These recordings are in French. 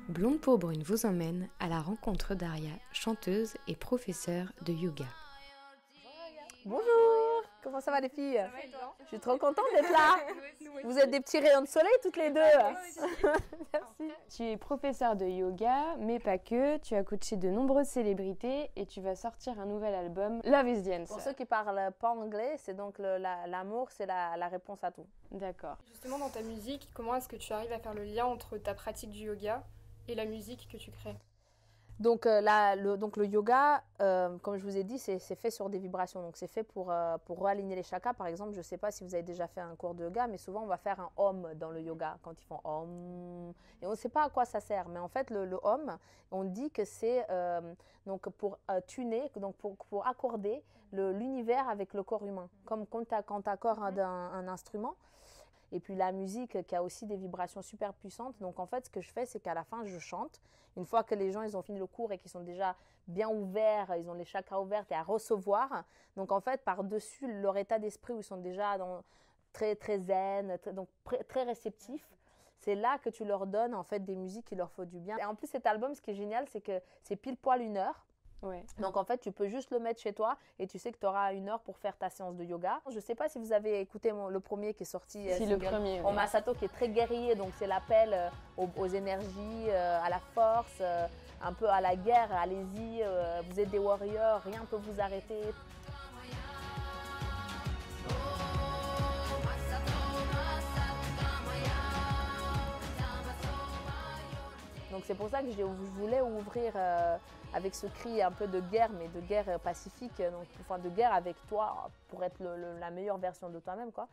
Blonde pour Brune vous emmène à la rencontre d'Aria, chanteuse et professeure de yoga. Bonjour, comment ça va les filles? Je suis trop contente d'être là. Vous êtes des petits rayons de soleil toutes les deux. Merci. Tu es professeure de yoga, mais pas que. Tu as coaché de nombreuses célébrités et tu vas sortir un nouvel album, Love is the Answer. Pour ceux qui parlent pas anglais, c'est donc l'amour, c'est la réponse à tout. D'accord. Justement, dans ta musique, comment est-ce que tu arrives à faire le lien entre ta pratique du yoga et la musique que tu crées? Donc, le yoga, comme je vous ai dit, c'est fait sur des vibrations. Donc, c'est fait pour réaligner les chakras. Par exemple, je ne sais pas si vous avez déjà fait un cours de yoga, mais souvent, on va faire un Om dans le yoga, quand ils font Om. Et on ne sait pas à quoi ça sert. Mais en fait, le Om, on dit que c'est donc pour tuner, donc pour accorder l'univers avec le corps humain. Comme quand tu accordes un instrument. Et puis la musique qui a aussi des vibrations super puissantes. Donc en fait, ce que je fais, c'est qu'à la fin, je chante. Une fois que les gens ils ont fini le cours et qu'ils sont déjà bien ouverts, ils ont les chakras ouverts et à recevoir. Donc en fait, par-dessus leur état d'esprit où ils sont déjà très, très zen, très réceptifs, c'est là que tu leur donnes en fait des musiques qui leur font du bien. Et en plus, cet album, ce qui est génial, c'est que c'est pile poil 1 heure. Ouais. Donc en fait, tu peux juste le mettre chez toi et tu sais que tu auras 1 heure pour faire ta séance de yoga. Je ne sais pas si vous avez écouté le premier qui est sorti. Si, le premier. Om Masato, qui est très guerrier, donc c'est l'appel aux énergies, à la force, un peu à la guerre. Allez-y, vous êtes des warriors, rien ne peut vous arrêter. Donc c'est pour ça que je voulais ouvrir avec ce cri un peu de guerre, mais de guerre pacifique, donc, enfin de guerre avec toi pour être la meilleure version de toi-même, quoi.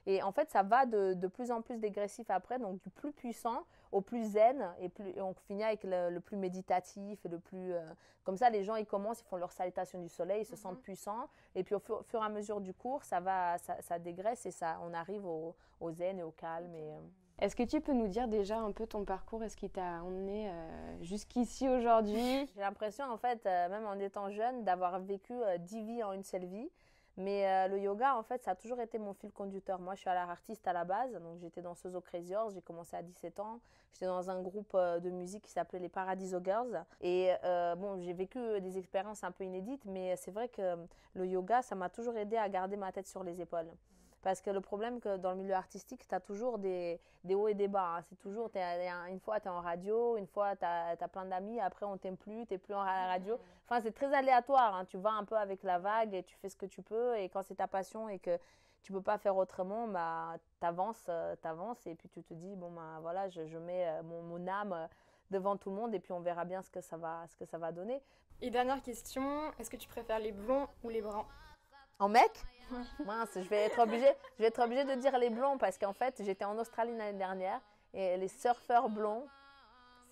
Et en fait, ça va de plus en plus dégressif après, donc du plus puissant au plus zen, et on finit avec le plus méditatif, et le plus... comme ça, les gens, ils commencent, ils font leur salutation du soleil, ils se sentent puissants, et puis au fur et à mesure du cours, ça dégraisse, et on arrive au zen et au calme. Est-ce que tu peux nous dire déjà un peu ton parcours? Est-ce qui t'a emmené jusqu'ici aujourd'hui? J'ai l'impression, en fait, même en étant jeune, d'avoir vécu 10 vies en une seule vie. Mais le yoga, en fait, ça a toujours été mon fil conducteur. Moi, je suis artiste à la base, donc j'étais danseuse au Crazy Horse. J'ai commencé à 17 ans. J'étais dans un groupe de musique qui s'appelait les Paradiso Girls. Et bon, j'ai vécu des expériences un peu inédites, mais c'est vrai que le yoga, ça m'a toujours aidé à garder ma tête sur les épaules. Parce que le problème que dans le milieu artistique, tu as toujours des hauts et des bas. Hein. C'est toujours, une fois tu es en radio, une fois tu as plein d'amis, après on t'aime plus, tu n'es plus en radio. Enfin, c'est très aléatoire. Hein. Tu vas un peu avec la vague et tu fais ce que tu peux. Et quand c'est ta passion et que tu ne peux pas faire autrement, bah, t'avances et puis tu te dis, bon, bah, voilà, je mets mon âme devant tout le monde et puis on verra bien ce que ça va donner. Et dernière question, est-ce que tu préfères les blonds ou les bruns? En mec? Mince, je vais être obligée de dire les blonds parce qu'en fait, j'étais en Australie l'année dernière et les surfeurs blonds,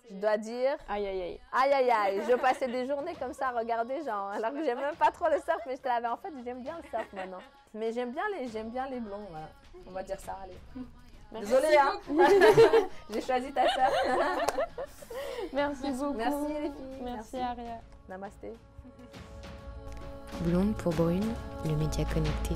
je dois dire... Aïe, aïe, aïe. Aïe, aïe, aïe. Je passais des journées comme ça à regarder, genre, alors que j'aime même pas trop le surf, mais j'étais là, mais en fait, j'aime bien le surf maintenant. Mais j'aime bien les blonds, voilà. On va dire ça, allez. Désolée, hein. J'ai choisi ta sœur. Merci beaucoup. Merci les filles. Merci Aria. Namasté. Blonde pour Brune, le média connecté.